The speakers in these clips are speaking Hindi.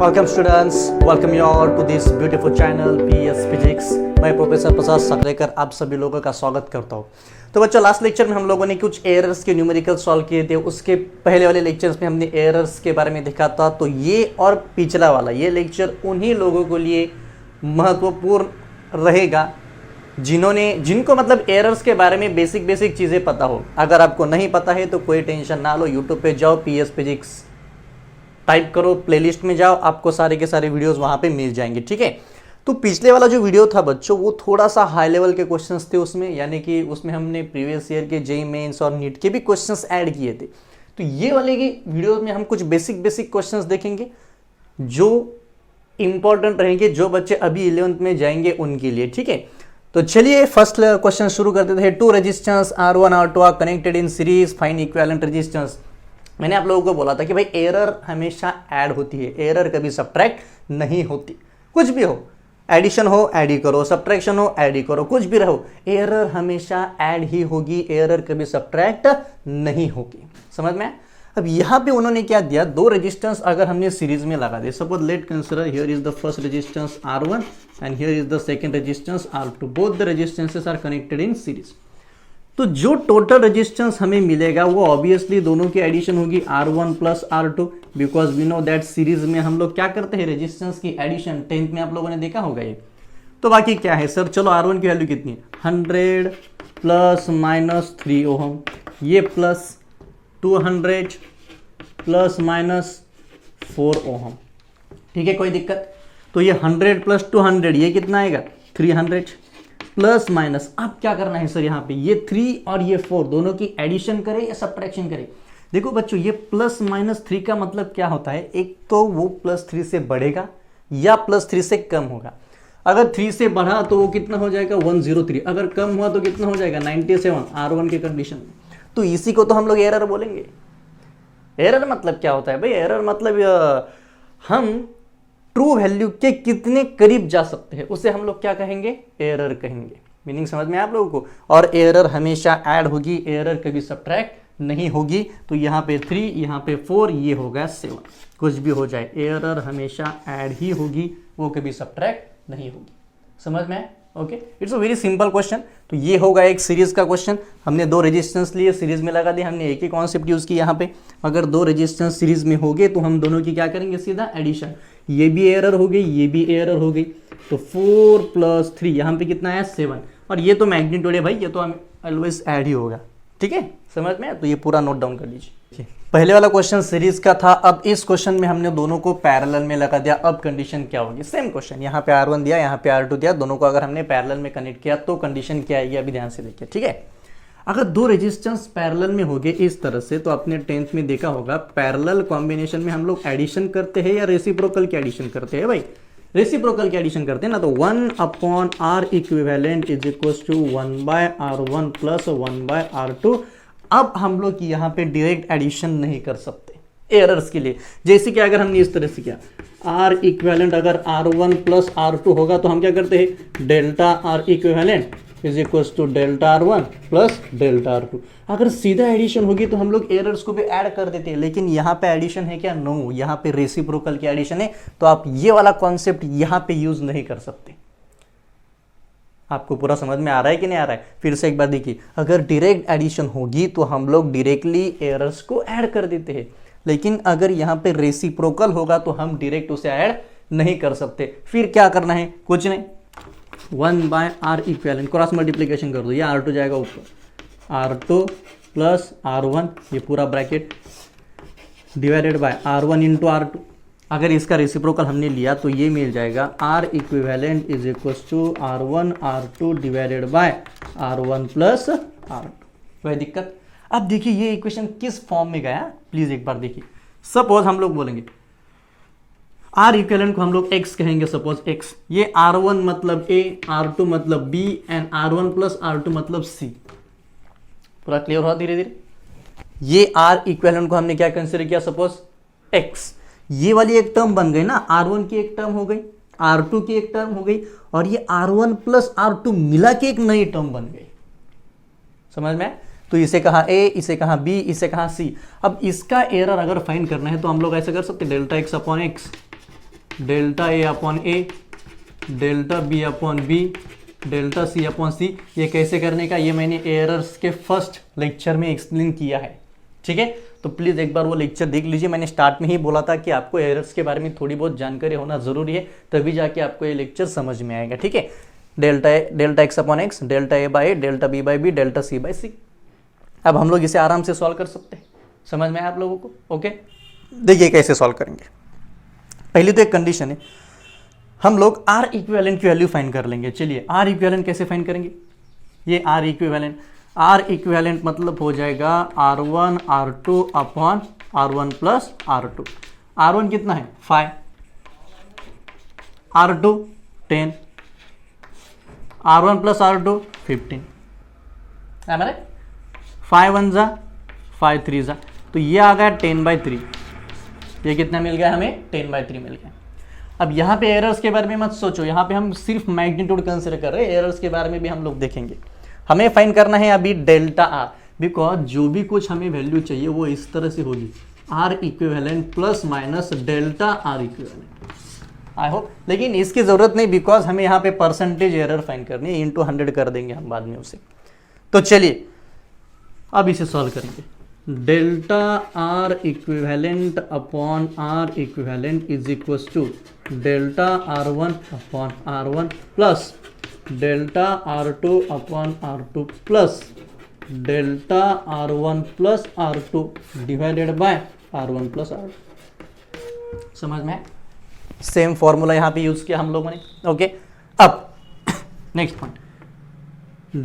Welcome students, welcome you all to this beautiful channel PS Physics। मैं प्रोफेसर प्रसाद सकलेकर आप सभी लोगों का स्वागत करता हूँ। तो बच्चों, लास्ट लेक्चर में हम लोगों ने कुछ एरर्स के न्यूमेरिकल सॉल्व किए थे। उसके पहले वाले लेक्चर्स में हमने एरर्स के बारे में देखा था। तो ये और पिछला वाला ये लेक्चर उन्हीं लोगों के लिए महत्वपूर्ण रहेगा जिनको मतलब एरर्स के बारे में बेसिक चीज़ें पता हो। अगर आपको नहीं पता है तो कोई टेंशन ना लो, यूट्यूब पे जाओ, PS फिजिक्स टाइप करो, प्लेलिस्ट में जाओ, आपको सारे के सारे वीडियोस वहाँ पे मिल जाएंगे। ठीक है। तो पिछले वाला जो वीडियो था बच्चों, वो थोड़ा सा हाई लेवल के क्वेश्चंस थे उसमें, यानी कि उसमें हमने प्रीवियस ईयर के जेईई मेंस और नीट के भी क्वेश्चंस ऐड किए थे। तो ये वाले की वीडियो में हम कुछ बेसिक क्वेश्चंस देखेंगे जो इंपॉर्टेंट रहेंगे, जो बच्चे अभी 11th में जाएंगे उनके लिए। ठीक है। तो चलिए फर्स्ट क्वेश्चन शुरू करते थे। Two resistance R1 R2 are connected in series, find equivalent resistance. मैंने आप लोगों को बोला था कि भाई एरर हमेशा ऐड होती है, एरर कभी सब्ट्रैक्ट नहीं होती। कुछ भी हो, एडिशन हो ऐड ही करो, सब्ट्रैक्शन हो ऐड ही करो, कुछ भी रहो, एरर हमेशा ऐड ही होगी, एरर कभी सब्ट्रैक्ट नहीं होगी। समझ में? अब यहाँ पे उन्होंने क्या दिया, दो रेजिस्टेंस अगर हमने सीरीज में लगा दे, suppose let consider here is the first resistance R1 and here is the second resistance R2, both the resistances are connected in series. तो जो टोटल रेजिस्टेंस हमें मिलेगा वो ऑब्वियसली दोनों की एडिशन होगी R1 plus R2, because we know that series में हम लोग क्या करते हैं, रेजिस्टेंस की एडिशन। 10th में आप लोगों ने देखा होगा ये। तो बाकी क्या है सर, चलो R1 की वैल्यू कितनी है, 100 प्लस माइनस 3 ओहम, ये प्लस 200 प्लस माइनस 4 ओहम। ठीक है, कोई दिक्कत? तो ये 100 प्लस 200 ये कितना आएगा, 300 प्लस माइनस। अब क्या करना है सर, यहाँ पे ये 3 और ये 4 दोनों की एडिशन करें या सब्ट्रैक्शन करें। देखो बच्चों, ये प्लस माइनस 3 का मतलब क्या होता है, एक तो वो प्लस 3 से बढ़ेगा या प्लस 3 से कम होगा। अगर 3 से बढ़ा तो वो कितना हो जाएगा, 103। अगर कम हुआ तो कितना हो जाएगा, 97 R1 के कंडीशन में। तो इसी को तो हम लोग एरर बोलेंगे। एरर मतलब क्या होता है भाई, एरर मतलब हम ट्रू वैल्यू के कितने करीब जा सकते हैं, उसे हम लोग क्या कहेंगे, एरर कहेंगे। मीनिंग समझ में आप लोगों को? और एरर हमेशा ऐड होगी, एरर कभी सब्ट्रैक्ट नहीं होगी। तो यहाँ पे 3, यहाँ पे 4, ये होगा 7। कुछ भी हो जाए, एरर हमेशा ऐड ही होगी, वो कभी सब्ट्रैक्ट नहीं होगी। समझ में? Okay, it's a very simple question. तो ये होगा एक सीरीज का क्वेश्चन। हमने दो रेजिस्टेंस लिए, सीरीज में लगा दिए, हमने एक ही कॉन्सेप्ट यूज किया यहाँ पे। अगर दो रेजिस्टेंस सीरीज में हो गए तो हम दोनों की क्या करेंगे, सीधा एडिशन। ये भी एरर हो गई, ये भी एरर हो गई। तो 4 प्लस 3 यहाँ पे कितना है, 7। और ये तो मैग्नीट्यूड है भाई, ये तो हमें ऑलवेज ऐड ही होगा। ठीक है, समझ में? तो ये पूरा नोट डाउन कर लीजिए। पहले वाला क्वेश्चन सीरीज का था। अब इस क्वेश्चन में हमने दोनों को पैरेलल में लगा दिया। अब कंडीशन क्या होगी, सेम क्वेश्चन, यहाँ पे R1 दिया, यहाँ पे R2 दिया, दोनों को अगर हमने पैरेलल में कनेक्ट किया तो कंडीशन क्या आएगी, अभी ध्यान से देखिए। ठीक है, अगर दो रेजिस्टेंस पैरेलल में हो गए इस तरह से, तो आपने 10th में देखा होगा पैरेलल कॉम्बिनेशन में हम लोग एडिशन करते हैं या रेसिप्रोकल की एडिशन करते हैं भाई, रेसिप्रोकल की एडिशन करते हैं ना। तो 1/R equivalent is equal to 1/R1 plus 1/R2। अब हम लोग यहाँ पे डायरेक्ट एडिशन नहीं कर सकते एरर्स के लिए। जैसे कि अगर हमने इस तरह से किया, R इक्विवेलेंट अगर R1 प्लस R2 होगा तो हम क्या करते हैं, delta R equivalent is equal to delta R1 plus delta R2। अगर सीधा एडिशन होगी तो हम लोग एरर्स को भी ऐड कर देते हैं, लेकिन यहाँ पे एडिशन है क्या, नो, यहाँ पे रेसिप्रोकल की एडिशन है। तो आप ये वाला कॉन्सेप्ट यहाँ पे यूज नहीं कर सकते। आपको पूरा समझ में आ रहा है कि नहीं आ रहा है? फिर से एक बार देखिए, अगर डायरेक्ट एडिशन होगी तो हम लोग डायरेक्टली एरर्स को ऐड कर देते हैं, लेकिन अगर यहाँ पे रेसिप्रोकल होगा तो हम डायरेक्ट उसे ऐड नहीं कर सकते। फिर क्या करना है, कुछ नहीं, 1/R इक्विवेलेंट क्रॉस मल्टीप्लिकेशन कर दो, ये R2 जाएगा ऊपर, R2 प्लस R1, ये पूरा bracket divided by R1 into R2। अगर इसका रेसिप्रोकल हमने लिया तो ये मिल जाएगा, R equivalent is equal to R1 R2 divided by R1 plus R2। कोई दिक्कत? अब देखिए ये इक्वेशन किस फॉर्म में गया, प्लीज एक बार देखिए। सपोज हम लोग बोलेंगे R इक्विवेलेंट को हम लोग x कहेंगे, सपोज x, ये R1 मतलब A, R2 मतलब B and R1 plus R2 मतलब C। पूरा क्लियर हुआ धीरे धीरे? ये R इक्विवेलेंट को हमने क्या कंसीडर किया, सपोज x, ये वाली एक टर्म बन गई ना, R1 की एक टर्म हो गई, R2 की एक टर्म हो गई, और ये R1 प्लस R2 मिला के एक नई टर्म बन गई। समझ में? तो इसे कहा A, इसे कहा B, इसे कहा C। अब इसका एरर अगर फाइंड करना है तो हम लोग ऐसे कर सकते हैं, delta x upon X delta A upon A, delta B upon B, delta C upon C. ये कैसे करने का ये मैंने एरर्स के फर्स्ट लेक्चर में एक्सप्लेन किया है, ठीक है। तो प्लीज़ एक बार वो लेक्चर देख लीजिए। मैंने स्टार्ट में ही बोला था कि आपको एरर्स के बारे में थोड़ी बहुत जानकारी होना ज़रूरी है, तभी जाके आपको ये लेक्चर समझ में आएगा, ठीक है। Delta X upon X, delta A by, delta B by B, delta C by C. अब हम लोग इसे आराम से सॉल्व कर सकते हैं। समझ में आया आप लोगों को? ओके, देखिए कैसे सॉल्व करेंगे। पहली तो एक कंडीशन है, हम लोग आर इक्विवेलेंट की वैल्यू फाइंड कर लेंगे। चलिए आर इक्विवेलेंट कैसे फाइंड करेंगे? ये आर इक्विवेलेंट मतलब हो जाएगा R1 R2 upon R1 plus R2। R1 कितना है 5, R2 10, R1 प्लस R2 15। हमारे 5 1 जा 5 3 जा, तो ये आ गया 10/3। ये कितना मिल गया हमें? 10/3 मिल गया। अब यहाँ पे एरर्स के बारे में मत सोचो, यहाँ पे हम सिर्फ मैग्नीट्यूड कंसिडर कर रहे हैं, एरर्स के बारे में भी हम लोग देखेंगे। हमें फाइंड करना है अभी डेल्टा आर, बिकॉज जो भी कुछ हमें वैल्यू चाहिए वो इस तरह से होगी, R equivalent plus minus delta R equivalent. I hope, लेकिन इसकी जरूरत नहीं, बिकॉज हमें यहाँ पे परसेंटेज एरर फाइंड करनी है, इंटू 100 कर देंगे हम बाद में उसे। तो चलिए अब इसे सॉल्व करेंगे। Delta R equivalent upon R equivalent is equal to delta R1 upon R1 plus delta R2 upon R2 plus delta R1 plus R2 divided by R1 plus R2। समझ में? सेम फॉर्मूला यहाँ पे यूज किया हम लोगों ने, ओके। अब next point,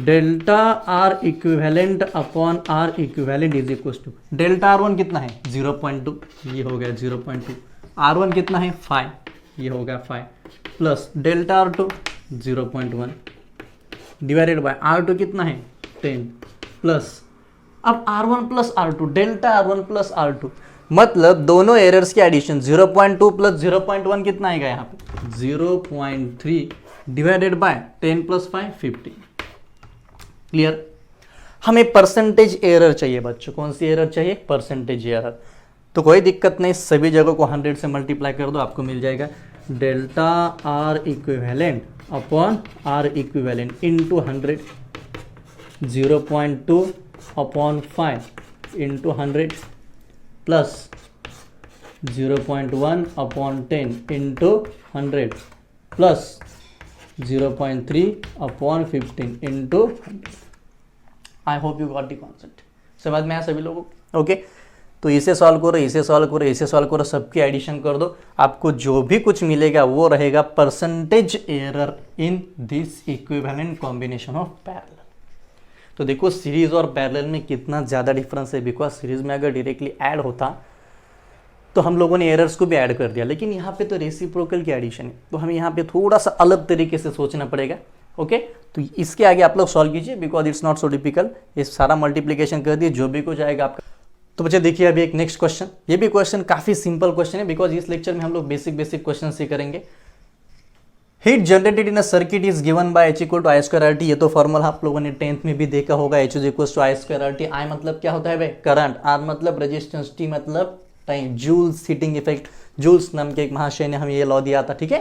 delta R equivalent upon R equivalent is equal to delta R1 कितना है 0.2, ये हो गया 0.2। R1 कितना है 5, ये हो गया 5 plus delta R2 0.1 divided by R2 कितना है 10 प्लस, अब R1 plus R2, delta R1 plus R2 मतलब दोनों एरर्स के एडिशन 0.2 प्लस 0.1 कितना आएगा यहाँ पे 0.3 डिवाइडेड बाय 10 प्लस 5 15। क्लियर? हमें परसेंटेज एरर चाहिए बच्चों। कौन सी एरर चाहिए? Percentage error. तो कोई दिक्कत नहीं, सभी जगह को 100 से मल्टीप्लाई कर दो, आपको मिल जाएगा delta R equivalent upon R equivalent into 100, 0.2 upon 5 into 100 plus 0.1 upon 10 into 100 plus 0.3 upon 15 into 100। I hope you got the concept. समझ में आया सभी लोगों को? ओके, तो इसे सॉल्व करो, इसे सॉल्व करो, इसे सॉल्व करो, सबकी एडिशन कर दो, आपको जो भी कुछ मिलेगा वो रहेगा percentage error in this equivalent combination of parallel. तो देखो सीरीज और पैरेलल में कितना ज़्यादा डिफरेंस है, बिकॉज सीरीज में अगर डायरेक्टली ऐड होता तो हम लोगों ने एरर्स को भी ऐड कर दिया, लेकिन यहाँ पे तो रेसिप्रोकल की एडिशन है, तो हमें यहाँ पे थोड़ा सा अलग तरीके से सोचना पड़ेगा। ओके, तो इसके आगे आप लोग सॉल्व कीजिए, because it's not so difficult. ये सारा मल्टीप्लीकेशन कर दिए, जो भी कुछ आएगा आपका। तो बच्चे देखिए अभी एक नेक्स्ट क्वेश्चन, ये भी क्वेश्चन काफी सिंपल क्वेश्चन है, बिकॉज इस लेक्चर में हम लोग बेसिक क्वेश्चन से करेंगे। Heat generated in a circuit is given by H equal to I square RT। ये तो फॉर्मूला आप लोगों ने 10th में भी देखा होगा, H is equal to I square RT। I मतलब क्या होता है भाई? करंट। R मतलब रेजिस्टेंस, T मतलब time. Joule's heating effect, Joule's नाम के एक महाशय ने हमें ये लॉ दिया था, ठीक है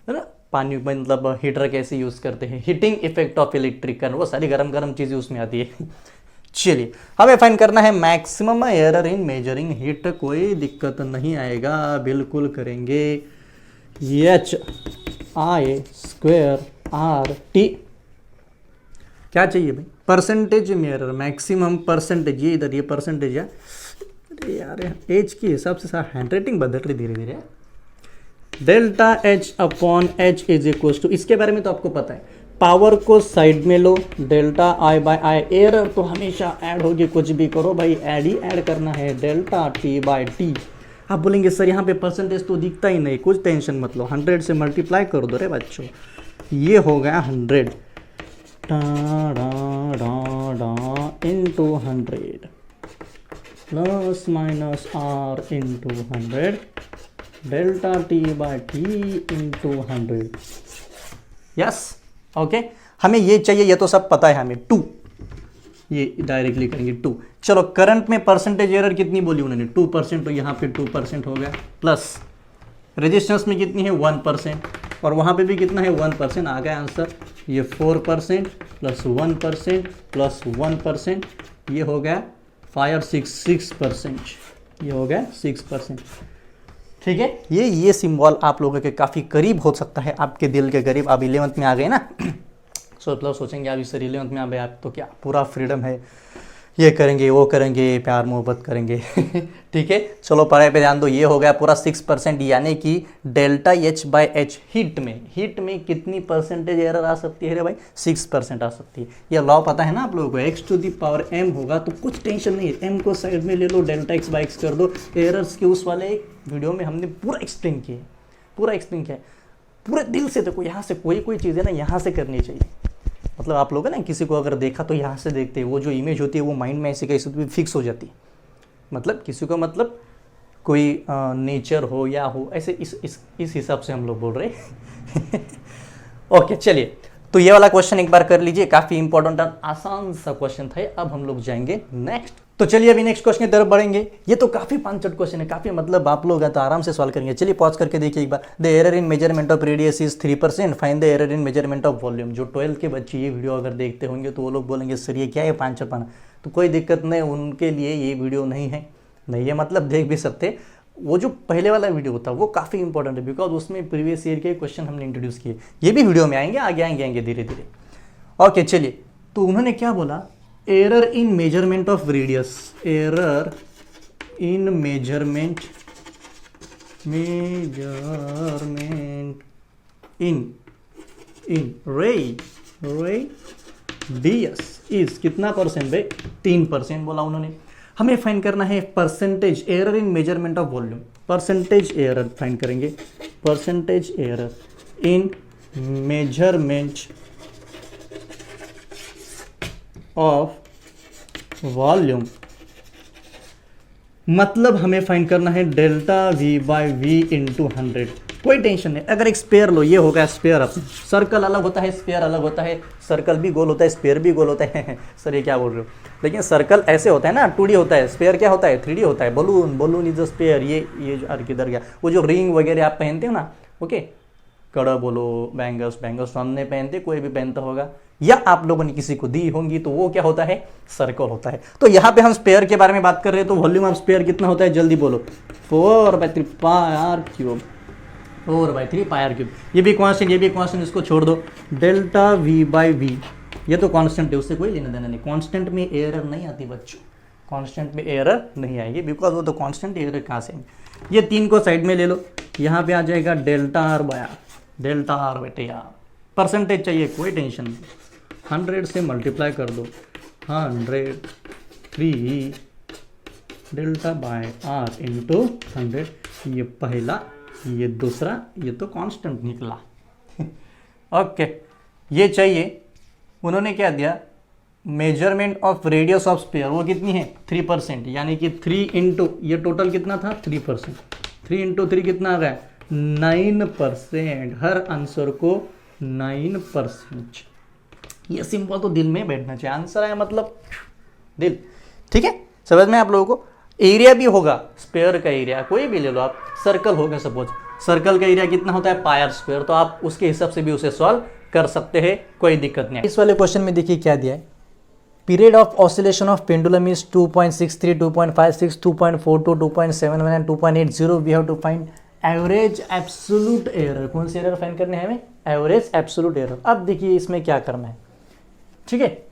ना? पानी मतलब हीटर कैसे यूज करते हैं, heating effect of electric current, वो सारी गरम गरम चीजें उसमें आती है। चलिए हमें फाइंड करना है maximum error in measuring heat. कोई दिक्कत नहीं आएगा, बिल्कुल करेंगे। H I स्क्वायर RT क्या चाहिए भाई? परसेंटेज में एरर, मैक्सिमम परसेंटेज। ये इधर ये परसेंटेज है। अरे यार एच के हिसाब से सारा हैंड राइटिंग बदल रही धीरे धीरे। Delta H upon H is equal to, इसके बारे में तो आपको पता है, पावर को साइड में लो, delta I by I। Error तो हमेशा ऐड होगी, कुछ भी करो भाई ऐड ही ऐड करना है, डेल्टा T बाय T। आप बोलेंगे सर यहाँ पे परसेंटेज तो दिखता ही नहीं, कुछ टेंशन मत लो, 100 से मल्टीप्लाई कर दो रे बच्चों। ये हो गया 100 into 100 plus minus R into 100 delta T by T into 100। Yes, okay, हमें ये चाहिए, ये तो सब पता है हमें। 2, ये डायरेक्टली करेंगे 2। चलो करंट में परसेंटेज एरर कितनी बोली उन्होंने? 2%, तो यहाँ पे 2% हो गया, प्लस रेजिस्टेंस में कितनी है 1%, और वहाँ पे भी कितना है 1%, आ गया आंसर। ये 4% प्लस 1% प्लस 1%, ये हो गया 6%, ये हो गया 6%। ठीक है, ये सिंबल आप लोगों के काफ़ी करीब हो सकता है, आपके दिल के करीब। आप 11th में आ गए ना मतलब सोचेंगे आप इस 11th में आ गए, आप तो क्या पूरा फ्रीडम है, ये करेंगे वो करेंगे, प्यार मोहब्बत करेंगे ठीक है, चलो पढ़ाई पे ध्यान दो। ये हो गया पूरा 6%, यानी कि डेल्टा H/H हीट में कितनी परसेंटेज एरर आ सकती है रे भाई? 6% आ सकती है। ये लॉ पता है ना आप लोगों को, x⁻m होगा तो कुछ टेंशन नहीं है, m को साइड में ले लो, डेल्टा x/x कर दो। एरर्स के उस वाले वीडियो में हमने पूरा एक्सप्लेन किया है, पूरे दिल से देखो। यहाँ से कोई चीज़ है ना, यहाँ से करनी चाहिए। मतलब आप लोग है ना, किसी को अगर देखा तो यहाँ से देखते हैं, वो जो इमेज होती है वो माइंड में ऐसे कैसे भी फिक्स हो जाती है। मतलब किसी को मतलब कोई नेचर हो या हो, ऐसे इस हिसाब से हम लोग बोल रहे हैं ओके, चलिए तो ये वाला क्वेश्चन एक बार कर लीजिए, काफ़ी इंपॉर्टेंट और आसान सा क्वेश्चन था। अब हम लोग जाएंगे नेक्स्ट। तो चलिए अभी नेक्स्ट क्वेश्चन की तरफ बढ़ेंगे। ये तो काफ़ी पांचट क्वेश्चन है, काफ़ी मतलब आप लोग तो आराम से सॉल्व करेंगे। चलिए पॉज करके देखिए एक बार। The error in measurement of radius is 3%, find the error in measurement of volume. जो 12th के बच्चे ये वीडियो अगर देखते होंगे तो वो लोग बोलेंगे सर ये क्या है पांचटपना, तो कोई दिक्कत नहीं, उनके लिए ये वीडियो नहीं है मतलब देख भी सकते। वो जो पहले वाला वीडियो था वो काफ़ी इंपॉर्टेंट है, बिकॉज उसमें प्रीवियस ईयर के क्वेश्चन हमने इंट्रोड्यूस किए। ये भी वीडियो में आएंगे, आगे धीरे धीरे। ओके चलिए, तो उन्होंने क्या बोला, error in measurement of radius, error in measurement in radius is कितना परसेंट भाई? 3% बोला उन्होंने। हमें फाइंड करना है percentage error in measurement of volume. Percentage error find करेंगे, percentage error in measurement of volume, मतलब हमें फाइंड करना है डेल्टा V/V इंटू 100। कोई टेंशन नहीं, अगर एक स्पेयर लो, ये होगा स्पेयर। अपने सर्कल अलग होता है, स्पेयर अलग होता है। सर्कल भी गोल होता है, स्पेयर भी गोल होता है सर ये क्या बोल रहे हो? लेकिन सर्कल ऐसे होता है ना, 2D होता है, स्पेयर क्या होता है? 3D होता है। Balloon is a sphere. ये अरे किधर गया? वो जो रिंग वगैरह आप पहनते हो ना, ओके, कड़ा बोलो, बैंगल्स तो हमने पहनते, कोई भी पहनता होगा, या आप लोगों ने किसी को दी होंगी, तो वो क्या होता है? सर्कल होता है। तो यहाँ पे हम स्पेयर के बारे में बात कर रहे हैं, तो वॉल्यूम ऑफ स्पेयर कितना होता है? जल्दी बोलो। 4/3 पायर क्यूब, 4/3 पायर क्यूब। ये भी कांस्टेंट, इसको छोड़ दो। डेल्टा V/V, ये तो कांस्टेंट है, उससे कोई लेना देना नहीं। कांस्टेंट में एरर नहीं आती बच्चों, कांस्टेंट में एरर नहीं आएगी, बिकॉज वो तो कांस्टेंट, एरर कहाँ से आएंगे? ये 3 को साइड में ले लो, यहाँ पे आ जाएगा डेल्टा R बेटे यार। परसेंटेज चाहिए, कोई टेंशन नहीं, 100 से मल्टीप्लाई कर दो। 103 डेल्टा बाय R इंटू 100। ये पहला, ये दूसरा, ये तो कांस्टेंट निकला ओके, ये चाहिए। उन्होंने क्या दिया? Measurement of radius of sphere, वो कितनी है? 3%, यानी कि 3 इंटू, ये टोटल कितना था? 3%। 3 इंटू 3 कितना आ गया? 9%। हर आंसर को 9%। ये सिंपल तो दिल में बैठना चाहिए, आंसर है मतलब दिल। ठीक है, समझ में आप लोगों को? एरिया भी होगा, स्पेयर का एरिया कोई भी ले लो आप। सर्कल होगा, सपोज सर्कल का एरिया कितना होता है? Pier square. तो आप उसके हिसाब से भी उसे सॉल्व कर सकते हैं, कोई दिक्कत नहीं। इस वाले क्वेश्चन में देखिए क्या दिया है, period of oscillation of pendulum is 2.63, 2.56, 2.42, 2.71 and 2.80। We have to find average absolute error. कौन सी एरर फाइंड करने है हमें? Average absolute error. अब देखिए इसमें क्या करना है, ठीक है।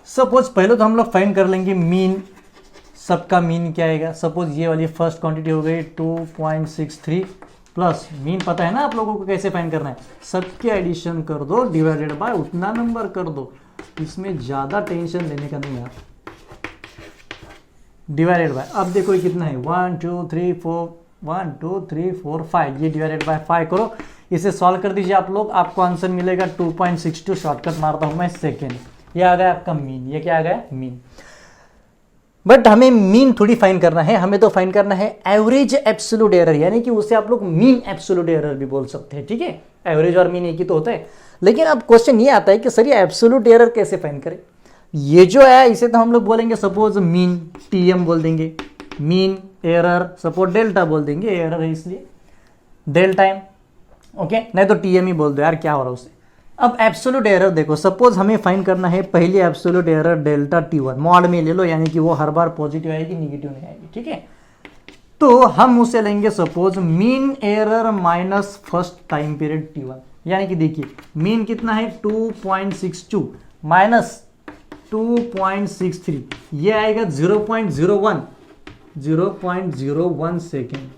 सपोज पहले तो हम लोग फाइंड कर लेंगे मीन, सबका मीन क्या आएगा? सपोज ये वाली फर्स्ट क्वांटिटी हो गई 2.63 प्लस मीन पता है ना आप लोगों को कैसे फाइंड करना है? सबके एडिशन कर दो, डिवाइडेड बाय उतना नंबर कर दो। इसमें ज़्यादा टेंशन लेने का नहीं यार। डिवाइडेड बाय, अब देखो ये कितना है? 1 2 3 4 5। ये डिवाइडेड बाय 5 करो, इसे सॉल्व कर दीजिए आप लोग, आपको आंसर मिलेगा 2.62। शॉर्टकट मारता हूँ मैं सेकेंड। ये आ गया आपका मीन। ये क्या आ गया? मीन। बट हमें मीन थोड़ी फाइंड करना है, हमें तो फाइंड करना है एवरेज एब्सोल्यूट एरर, यानी कि उसे आप लोग मीन एब्सोल्यूट एरर भी बोल सकते हैं। ठीक है, एवरेज और मीन एक ही तो होता है। लेकिन अब क्वेश्चन ये आता है कि सर ये एब्सोल्यूट एरर कैसे फाइंड करें? ये जो है इसे तो हम लोग बोलेंगे सपोज मीन, TM बोल देंगे, मीन एरर, सपोज डेल्टा बोल देंगे, एरर है इसलिए डेल्टा एम, ओके, नहीं तो टी एम ही बोल दो यार, क्या हो रहा है उससे। अब एब्सोल्यूट एरर देखो, सपोज हमें फाइंड करना है पहली absolute error delta T one, mod में ले लो, यानी कि वो हर बार पॉजिटिव आएगी, निगेटिव नहीं आएगी, ठीक है। तो हम उसे लेंगे suppose mean error minus first time period T one, यानी कि देखिए मीन कितना है 2.62 माइनस 2.63, ये आएगा 0.01 सेकेंड,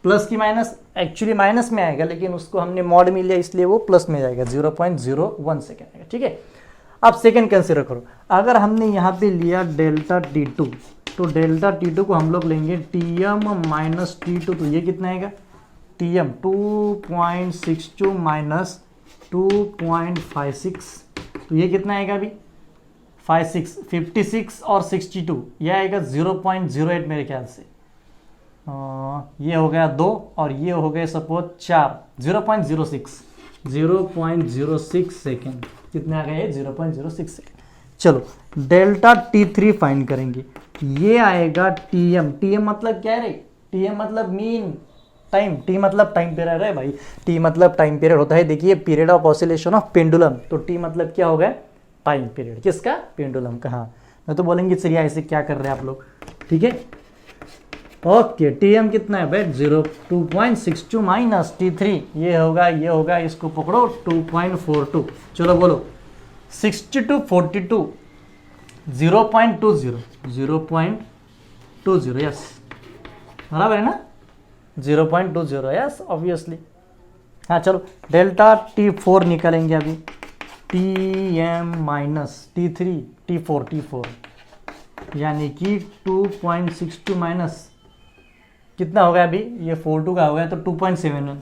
प्लस की माइनस, एक्चुअली माइनस में आएगा लेकिन उसको हमने मॉड में लिया इसलिए वो प्लस में जाएगा, 0.01 सेकेंड आएगा, ठीक है। अब सेकेंड कंसीडर करो, अगर हमने यहाँ पे लिया डेल्टा टी टू, तो डेल्टा टी टू को हम लोग लेंगे T M minus T two, तो ये कितना आएगा टी एम 2.62 माइनस 2.56, तो ये कितना आएगा अभी 56 और 62, ये आएगा 0.08 मेरे ख्याल से, ये हो गया 2 और ये हो गए सपोज 4, 0.06 सेकेंड, कितने आ गए 0.06 सेकेंड। चलो डेल्टा टी थ्री फाइंड करेंगे, ये आएगा टी एम मतलब क्या है रे, टी एम मतलब मीन टाइम, टी मतलब टाइम पीरियड है भाई, टी मतलब टाइम पीरियड होता है, देखिए period of oscillation of pendulum, तो टी मतलब क्या हो गया टाइम पीरियड, किसका पेंडुलम का। हाँ मैं तो बोलेंगे सर ऐसे क्या कर रहे हैं आप लोग, ठीक है, ओके। टी एम कितना है भाई 2.62 माइनस टी थ्री, ये होगा, इसको पकड़ो 2.42, चलो बोलो 62 42 0.20 यस, बराबर है ना 0.20 यस ऑब्वियसली। हाँ चलो डेल्टा टी फोर निकालेंगे अभी, T M minus T three T four, यानी कि 2.62 माइनस कितना होगा अभी, ये 42 का हो गया तो 2.71,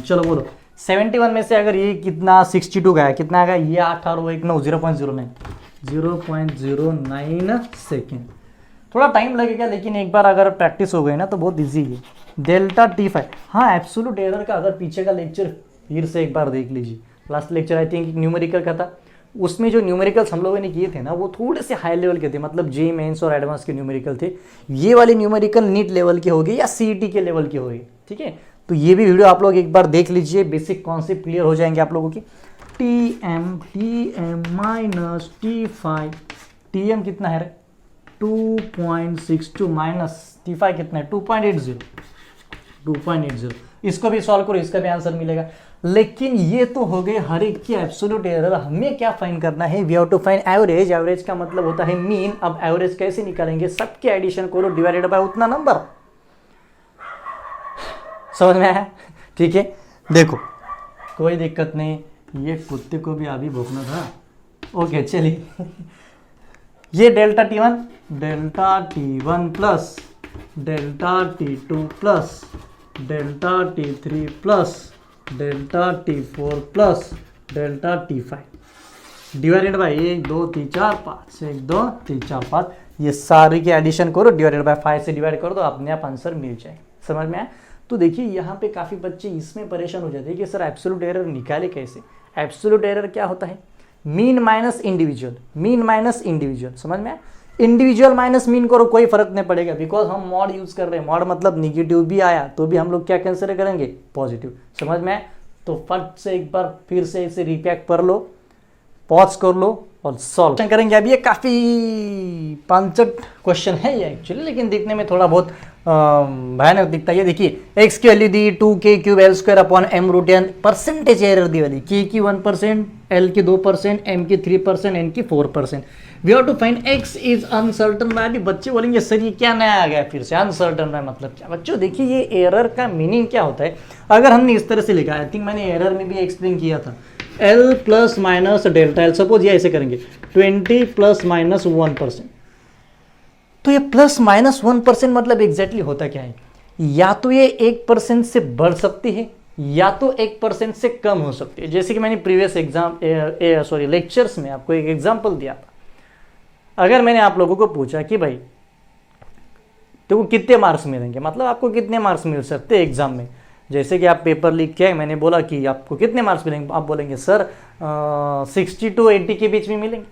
चलो बोलो 71 में से अगर ये कितना 62 का है, कितना आएगा ये 8 और 1 9, 0.09 सेकेंड, थोड़ा टाइम लगेगा लेकिन एक बार अगर प्रैक्टिस हो गई ना तो बहुत इजी है। डेल्टा टी फाइव, हाँ एब्सोल्यूट एरर का अगर पीछे का लेक्चर फिर से एक बार देख लीजिए, last lecture I think numerical का था, उसमें जो न्यूमेरिकल्स हम लोगों ने किए थे ना वो थोड़े से हाई लेवल के थे, मतलब जे मेंस और एडवांस के न्यूमेरिकल थे, ये वाले न्यूमेरिकल नीट लेवल के हो गए या सीईटी के लेवल के हो गए, ठीक है। तो ये भी वीडियो आप लोग एक बार देख लीजिए, बेसिक कॉन्सेप्ट क्लियर हो जाएंगे आप लोगों की। T M minus T five, T M कितना है 2.62 माइनस टी फाइव कितना है 2.80, इसको भी सॉल्व करो, इसका भी आंसर मिलेगा। लेकिन ये तो हो गए हर एक की एब्सोल्यूट एरर, हमें क्या फाइंड करना है, we have to find average, average का मतलब होता है मीन। अब एवरेज कैसे निकालेंगे, सबके एडिशन करो डिवाइडेड बाय उतना नंबर, समझ में आया, ठीक है। देखो कोई दिक्कत नहीं, ये कुत्ते को भी अभी भोंकना था, ओके चलिए ये delta T one plus delta T two plus delta T three plus delta T four plus delta T five divided by 1 2 3 4 5 1 2 3 4 5, ये सारी के एडिशन करो, डिवाइडेड बाय 5 से डिवाइड कर दो, अपने आप आंसर मिल जाए, समझ में आया। तो देखिए यहाँ पे काफ़ी बच्चे इसमें परेशान हो जाते हैं कि सर एब्सोल्यूट एरर निकाले कैसे। एब्सोल्यूट एरर क्या होता है, मीन माइनस इंडिविजुअल, समझ में आया। इंडिविजुअल माइनस मीन करो कोई फर्क नहीं पड़ेगा, बिकॉज हम मॉड यूज कर रहे हैं, मॉड मतलब निगेटिव भी आया तो भी हम लोग क्या कंसिडर करेंगे पॉजिटिव, समझ में आया। तो फट से एक बार फिर से इसे रिपैक कर लो, पॉज कर लो और सॉल्व करेंगे। अब ये काफ़ी पांचट क्वेश्चन है ये एक्चुअली, लेकिन दिखने में थोड़ा बहुत भयानक दिखता है। ये देखिए एक्स की वैल्यू दी 2k³ L square upon M root N, percentage error दी वाली, k की 1%, एल की 2%, एम की 3%, एन की 4%। We have to find X is uncertain by. अभी बच्चे बोलेंगे सर ये क्या नया आ गया फिर से, अनसर्टन बाय मतलब क्या। बच्चों देखिए ये एरर का मीनिंग क्या होता है, अगर हमने इस तरह से लिखा, आई थिंक मैंने एरर में भी एक्सप्लेन किया था, L plus minus delta L, suppose ये ऐसे करेंगे 20 प्लस माइनस 1%, तो ये प्लस माइनस 1% मतलब एग्जैक्टली होता क्या है, या तो ये 1% से बढ़ सकती है या तो 1% से कम हो सकती है। जैसे कि मैंने प्रीवियस लेक्चर्स में आपको एक एग्जांपल दिया था। अगर मैंने आप लोगों को पूछा कि भाई तो कितने मार्क्स मिलेंगे, मतलब आपको कितने मार्क्स मिल सकते हैं एग्जाम में, जैसे कि आप पेपर लिख के आए, मैंने बोला कि आपको कितने मार्क्स मिलेंगे, आप बोलेंगे सर 60 to 80 के बीच में मिलेंगे,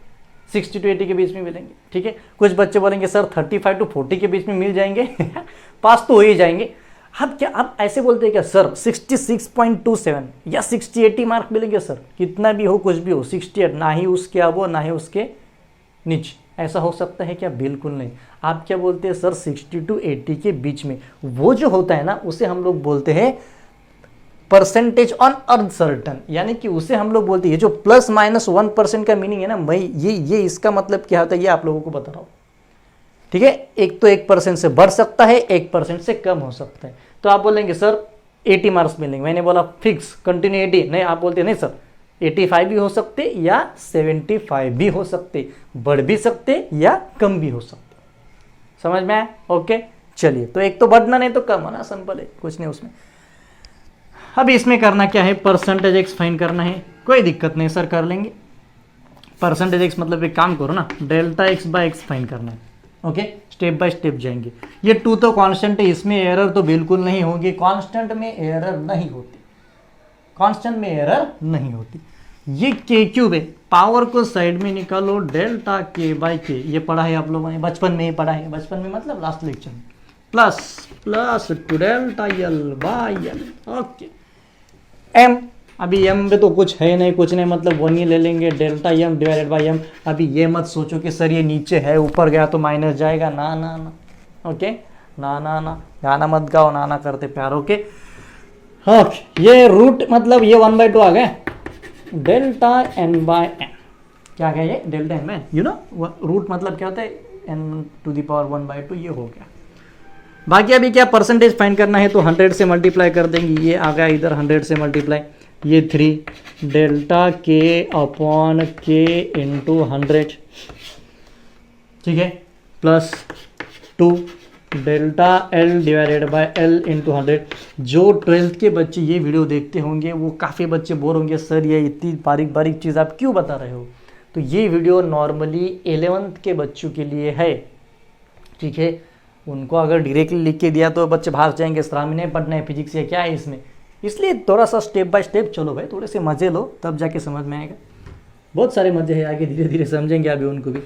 60 to 80 के बीच में मिलेंगे, ठीक है। कुछ बच्चे बोलेंगे सर 35 to 40 के बीच में मिल जाएंगे पास तो हो ही जाएंगे। अब क्या आप ऐसे बोलते हैं क्या सर 66.27 या 60-80 मार्क मिलेंगे सर, कितना भी हो कुछ भी हो 68, ना ही उसके अब ना ही उसके नीचे, ऐसा हो सकता है क्या? बिल्कुल नहीं। आप क्या बोलते हैं सर 60 to 80 के बीच में वो जो होता है ना उसे हम लोग बोलते हैं परसेंटेज ऑन अनसर्टन, यानी कि उसे हम लोग बोलते हैं जो ±1% का मीनिंग है ना, मैं ये इसका मतलब क्या होता है ये आप लोगों को बता रहा हूँ, ठीक है। एक तो 1% से बढ़ सकता है, 1% से कम हो सकता है। तो आप बोलेंगे सर 80 मार्क्स मिलेंगे, मैंने बोला फिक्स कंटिन्यू 80 नहीं, आप बोलते नहीं सर 85 भी हो सकते या 75 भी हो सकते, बढ़ भी सकते या कम भी हो सकते। समझ में आया? ओके चलिए, तो एक तो बढ़ना नहीं तो कम होना, सिंपल है, कुछ नहीं उसमें। अब इसमें करना क्या है, परसेंटेज एक्स फाइंड करना है, कोई दिक्कत नहीं सर कर लेंगे। परसेंटेज एक्स मतलब एक काम करो ना, delta X by X find करना है। ओके स्टेप बाय स्टेप जाएंगे। ये 2 तो कांस्टेंट है, इसमें एरर तो बिल्कुल नहीं होगी, कांस्टेंट में एरर नहीं होती, कांस्टेंट में एरर नहीं होती। ये के क्यूब है, पावर को साइड में निकालो, डेल्टा के बाय के, ये पढ़ा है आप लोगों ने बचपन में ही पढ़ा है, बचपन में मतलब लास्ट लेक्चर में, plus two delta L by L. Okay M, अभी एम में तो कुछ है नहीं, कुछ नहीं मतलब 1 ही ले लेंगे, delta M divided by M. अभी ये मत सोचो कि सर ये नीचे है ऊपर गया तो माइनस जाएगा, ना ना ना, ओके ना ना ना, गाना मत गाओ, ना ना करते प्यार। ओके ओके, ये रूट मतलब ये 1/2 आ गया, डेल्टा एन बाय एन, क्या गया ये delta N by, you know root मतलब क्या होता है एन टू द पावर 1/2, ये हो गया। बाकी अभी क्या परसेंटेज फाइंड करना है, तो 100 से मल्टीप्लाई कर देंगे, ये आ गया इधर 100 से मल्टीप्लाई, ये 3 डेल्टा के अपॉन के इंटू 100, ठीक है, plus 2 delta L divided by L into 100। जो 12th के बच्चे ये वीडियो देखते होंगे वो काफ़ी बच्चे बोर होंगे, सर ये इतनी बारीक बारीक चीज़ आप क्यों बता रहे हो। तो ये वीडियो नॉर्मली 11th के बच्चों के लिए है, ठीक है। उनको अगर डायरेक्टली लिख के दिया तो बच्चे भाग जाएंगे, सर हमें नहीं पढ़ना है फिजिक्स या क्या है इसमें, इसलिए थोड़ा सा स्टेप बाय स्टेप चलो भाई, थोड़े से मज़े लो तब जाके समझ में आएगा। बहुत सारे मज़े हैं, आगे धीरे धीरे समझेंगे अभी उनको भी।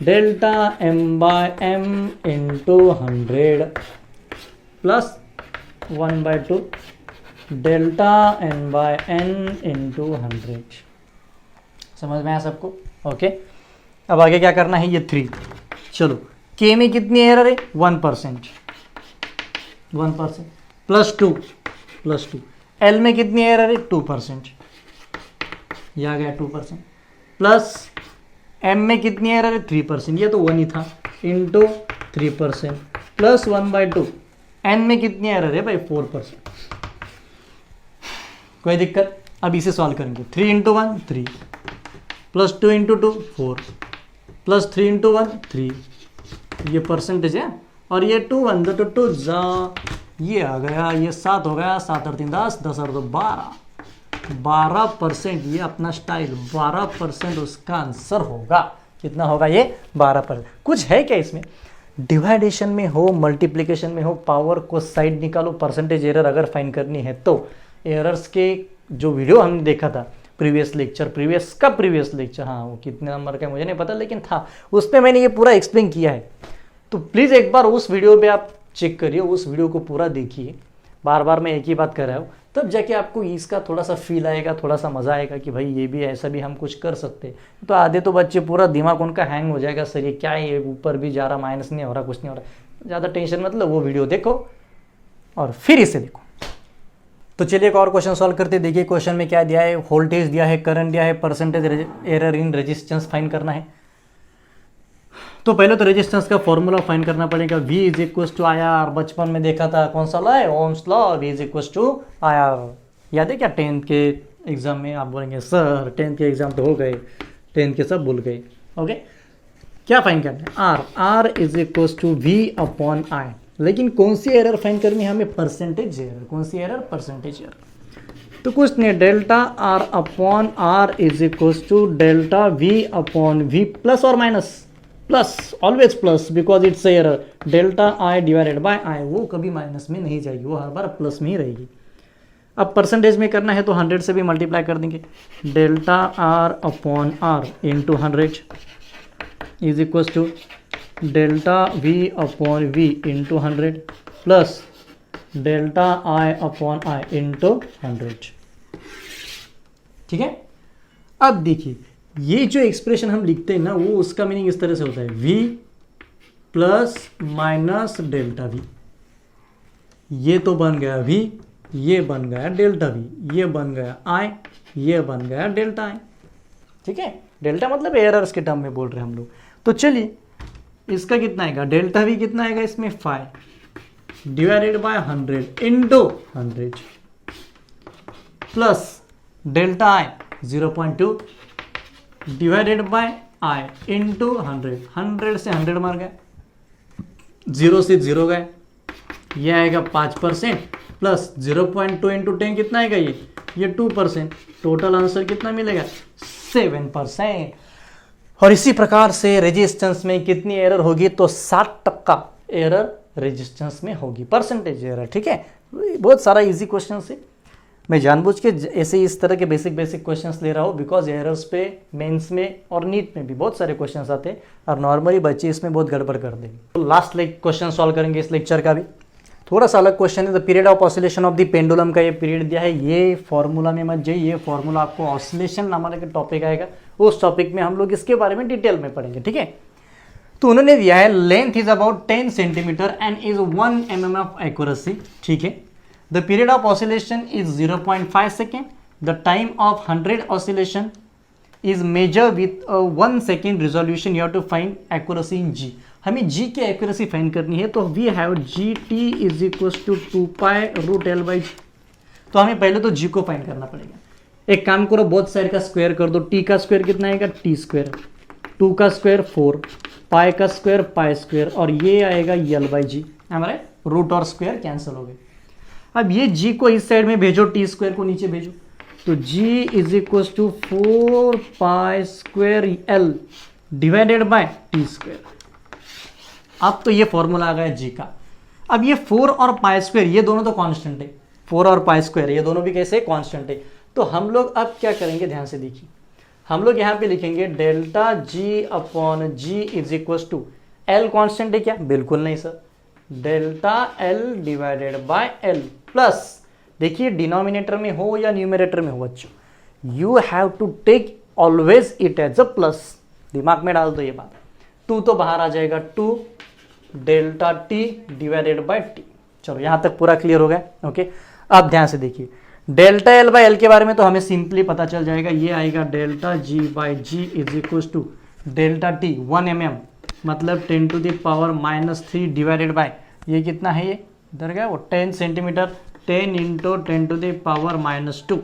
Delta M by M into 100 plus 1/2 delta N by N into 100। समझ में आया सबको? ओके अब आगे क्या करना है, ये 3, चलो के में कितनी एरर है 1%, प्लस 2 एल में कितनी एरर है 2%, ये आ गया 2%, प्लस एम में कितनी एरर है 3%, ये तो 1 ही था, इंटू 3% प्लस 1/2, एन में कितनी एरर है भाई 4%, कोई दिक्कत। अब इसे सॉल्व करेंगे, 3 into 1 3, plus 2 into 2 4, plus 3 into 1 3, ये परसेंटेज है, और ये 2 1 2 2 जा, ये आ गया, ये 7 हो गया, 7 और 3 10, 10 और 2 12%, ये अपना स्टाइल 12% उसका आंसर होगा। कितना होगा ये 12%। कुछ है क्या इसमें, डिवाइडेशन में हो मल्टीप्लिकेशन में हो, पावर को साइड निकालो, परसेंटेज एरर अगर फाइंड करनी है तो एरर्स के जो वीडियो हमने देखा था प्रीवियस लेक्चर, हाँ वो कितने नंबर का मुझे नहीं पता लेकिन था, उस पर मैंने ये पूरा एक्सप्लेन किया है। तो प्लीज़ एक बार उस वीडियो पे आप चेक करिए, उस वीडियो को पूरा देखिए, बार बार मैं एक ही बात कर रहा हूँ, तब जाके आपको इसका थोड़ा सा फील आएगा, थोड़ा सा मज़ा आएगा कि भाई ये भी ऐसा भी हम कुछ कर सकते हैं। तो आधे तो बच्चे पूरा दिमाग उनका हैंग हो जाएगा, सर ये क्या है, ये ऊपर भी जा रहा, माइनस नहीं हो रहा, कुछ नहीं हो रहा। ज़्यादा टेंशन मतलब वो वीडियो देखो और फिर इसे देखो। तो चलिए एक और क्वेश्चन सॉल्व करते, देखिए क्वेश्चन में क्या दिया है, वोल्टेज दिया है, करंट दिया है, percentage error in resistance find करना है। तो पहले तो रेजिस्टेंस का फॉर्मूला फाइंड करना पड़ेगा, V is equal to I R, बचपन में देखा था कौन सा लॉ है, Ohm's law, V is equal to I R, याद है क्या 10th के एग्जाम में आप बोलेंगे सर 10th के एग्जाम तो हो गए, 10th के सब भूल गए। ओके क्या फाइंड करना है, R is equal to V upon I, लेकिन कौन सी एरर फाइंड करनी है हमें, परसेंटेज एरर। कौन सी एरर, परसेंटेज एरर। तो कुछ नहीं, delta R upon R is equal to delta V upon V plus और minus, plus always plus because it's error, delta I divided by I, वो कभी माइनस में नहीं जाएगी, वो हर बार प्लस में ही रहेगी। अब परसेंटेज में करना है तो 100 से भी मल्टीप्लाई कर देंगे, delta R upon R into 100 is equal to delta V upon V into 100 plus delta I upon I into 100। ठीक है, अब देखिए ये जो एक्सप्रेशन हम लिखते हैं ना, वो उसका मीनिंग इस तरह से होता है v plus minus delta v। ये तो बन गया v, ये बन गया डेल्टा v, ये बन गया i, ये बन गया डेल्टा i। ठीक है, डेल्टा मतलब एरर्स के टर्म में बोल रहे हैं हम लोग। तो चलिए इसका कितना आएगा, डेल्टा v कितना आएगा इसमें 5 divided by 100 into 100 plus delta i 0.2 divided by i into 100। 100 से 100 मार गए, 0 से 0 गए, ये आएगा 5% प्लस 0.2 इंटू 10 कितना आएगा ये 2%। टोटल आंसर कितना मिलेगा 7%। और इसी प्रकार से रेजिस्टेंस में कितनी एरर होगी, तो 60% एरर रेजिस्टेंस में होगी, परसेंटेज एरर। ठीक है, बहुत सारा इजी क्वेश्चन है, मैं जानबूझ के ऐसे इस तरह के बेसिक क्वेश्चंस ले रहा हूँ, बिकॉज एरर्स पे मेंस में और नीट में भी बहुत सारे क्वेश्चंस आते हैं और नॉर्मली बच्चे इसमें बहुत गड़बड़ कर देंगे। तो लास्ट क्वेश्चन सॉल्व करेंगे इस लेक्चर का भी। थोड़ा सा अलग क्वेश्चन है, the period of oscillation of the pendulum का ये पीरियड दिया है। ये फॉर्मूला में मत जाइए, ये फॉर्मूला आपको ऑसिलेशन नामक एक टॉपिक आएगा, उस टॉपिक में हम लोग इसके बारे में डिटेल में पढ़ेंगे। ठीक है, तो उन्होंने दिया है length is about 10 centimetre and is 1 mm of accuracy. ठीक है, the period of oscillation is 0.5 second, the time of 100 oscillation is measured with a 1 second resolution, you have to find accuracy in g। हमें g की accuracy फाइंड करनी है, तो we have gt is equals to 2 pi root l by g। तो हमें पहले तो g को फाइंड करना पड़ेगा। एक काम करो, बोथ साइड का स्क्वायर कर दो, t का स्क्वायर कितना आएगा t स्क्वायर, 2 का स्क्वायर 4, पाई का स्क्वायर पाई स्क्वायर, और ये आएगा l by g। हमारे रूट और स्क्वायर कैंसिल हो गए। अब ये g को इस साइड में भेजो, t स्क्वायर को नीचे भेजो, तो g is equal to 4 pi square l divided by t square. अब तो ये फॉर्मूला आ गया g का। अब ये 4 और पाई स्क्वायर ये दोनों तो कांस्टेंट है, 4 और पाई स्क्वायर ये दोनों भी कैसे कांस्टेंट है। तो हम लोग अब क्या करेंगे, ध्यान से देखिए, हम लोग यहाँ पे लिखेंगे delta g upon g is equal to l constant है क्या, बिल्कुल नहीं sir, delta l divided by l plus, देखिए डिनोमिनेटर में हो या न्यूमरेटर में हो बच्चों, you have to take always it as a plus, दिमाग में डाल दो ये बात। 2 तो बाहर आ जाएगा, 2 delta t divided by t। चलो यहाँ तक पूरा क्लियर हो गया। ओके, अब ध्यान से देखिए, डेल्टा l बाय l के बारे में तो हमें सिंपली पता चल जाएगा, ये आएगा delta g by g is equal to delta t 1 mm मतलब 10 to the power -3 divided by, ये कितना है, ये इधर गया वो 10 centimetre, 10 into 10 to the power -2,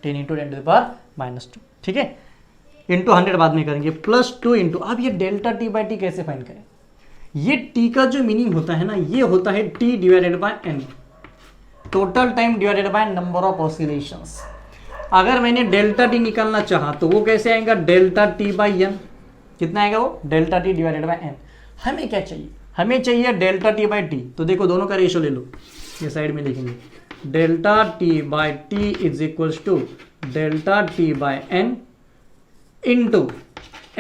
10 into 10 to the power -2। ठीक है, इंटू 100 बाद में करेंगे, प्लस 2 इंटू, अब ये डेल्टा t बाई टी कैसे फाइंड करें। ये t का जो मीनिंग होता है ना, ये होता है t divided by n, total time divided by number of oscillations. अगर मैंने डेल्टा t निकालना चाहा तो वो कैसे आएगा, डेल्टा t बाई n, कितना आएगा वो, delta t divided by n। हमें क्या चाहिए, हमें चाहिए डेल्टा t बाई टी। तो देखो दोनों का रेशियो ले लो, ये साइड में लिखेंगे, delta t by T is equal to delta t by n into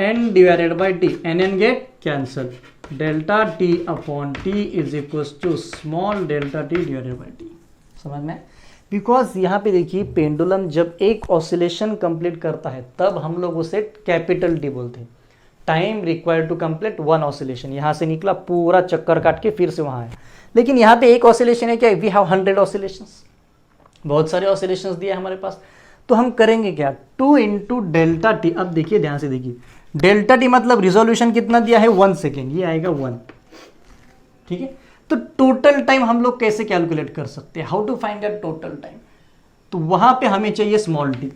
n divided by T, n get cancel, delta t upon t is equal to small delta t divided by T. समझ में, बिकॉज यहाँ पे देखिए पेंडुलम जब एक ऑसिलेशन कंप्लीट करता है तब हम लोग उसे कैपिटल टी बोलते हैं, time required to complete 1 oscillation. यहाँ से निकला पूरा चक्कर काट के फिर से वहाँ आया, लेकिन यहाँ पे एक ऑसिलेशन है क्या, वी हैव 100 ऑसिलेशंस, बहुत सारे ऑसिलेशंस दिए हमारे पास। तो हम करेंगे क्या, 2 इंटू डेल्टा टी। अब देखिए ध्यान से देखिए, डेल्टा टी मतलब रिजोल्यूशन कितना दिया है 1 सेकेंड, ये आएगा 1। ठीक है, तो टोटल टाइम हम लोग कैसे कैलकुलेट कर सकते हैं, how to find that total time. तो वहां पे हमें चाहिए स्मॉल टी।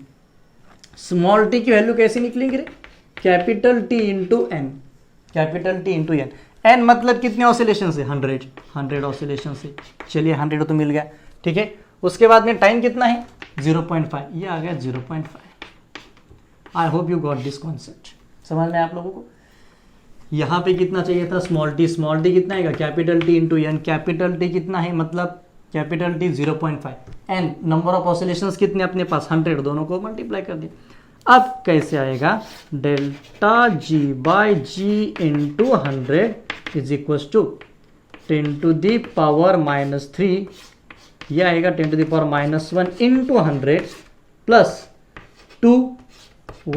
स्मॉल टी की वैल्यू कैसे निकलेंगे रे, capital T into N, capital T into N. N मतलब कितने ऑसिलेशन से, 100 ऑसिलेशन से। चलिए 100 तो मिल गया। ठीक है, उसके बाद में टाइम कितना है 0.5, ये आ गया 0.5। आई hope you got this concept, समझ में आप लोगों को। यहाँ पे कितना चाहिए था, स्मॉल टी कितना आएगा, capital T into N. Capital T कितना है, मतलब capital T 0.5, N number of oscillations कितने अपने पास 100, दोनों को मल्टीप्लाई कर दिया। अब कैसे आएगा, delta G by G into 100 is equal to 10⁻³ ये आएगा 10⁻⁻1 इंटू 100 प्लस 2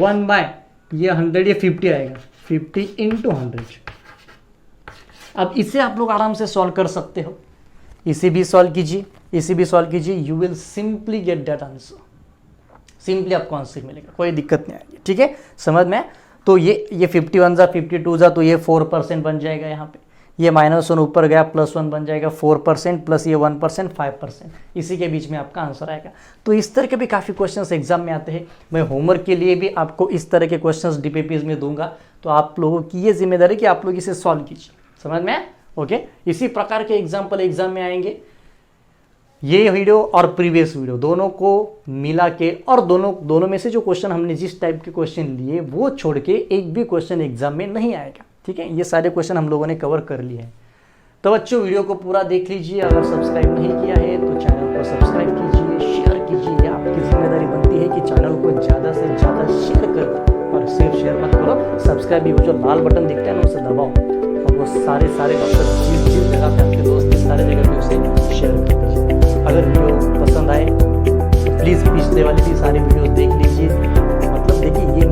1 बाय ये 100 ये 50 आएगा 50 इंटू 100। अब इसे आप लोग आराम से सॉल्व कर सकते हो, इसे भी सॉल्व कीजिए, इसे भी सॉल्व कीजिए, you will simply get that answer, simply आपको आंसर मिलेगा, कोई दिक्कत नहीं आएगी। ठीक है, समझ में? तो ये 51 जा 52 जा तो ये 4% बन जाएगा, यहाँ पे ये -1 ऊपर गया +1 बन जाएगा 4% प्लस ये 1% 5%, इसी के बीच में आपका आंसर आएगा। तो इस तरह के भी काफ़ी क्वेश्चंस एग्जाम में आते हैं। मैं होमवर्क के लिए भी आपको इस तरह के क्वेश्चंस DPPs में दूंगा, तो आप लोगों की ये जिम्मेदारी कि आप लोग इसे सॉल्व कीजिए, समझ में? ओके, इसी प्रकार के एग्जाम्पल एग्जाम में आएंगे। ये वीडियो और प्रीवियस वीडियो दोनों को मिला के और दोनों में से जो क्वेश्चन हमने जिस टाइप के क्वेश्चन लिए वो छोड़ के एक भी क्वेश्चन एग्जाम में नहीं आएगा। ठीक है, ये सारे क्वेश्चन हम लोगों ने कवर कर लिए हैं। तो बच्चों वीडियो को पूरा देख लीजिए, अगर सब्सक्राइब नहीं किया है तो चैनल को सब्सक्राइब कीजिए, शेयर कीजिए, आपकी जिम्मेदारी बनती है कि चैनल को ज़्यादा से ज़्यादा शेयर करो, और सिर्फ शेयर मत करो, सब्सक्राइब भी, वो जो लाल बटन दिखता है ना उसे दबाओ, और वो सारे डॉक्टर जिस जगह पे आपके दोस्त है सारे जगह पे उसे शेयर कर दीजिए। अगर वीडियो पसंद आए तो प्लीज़ पिछले वाली भी सारी वीडियोस देख लीजिए। मतलब देखिए ये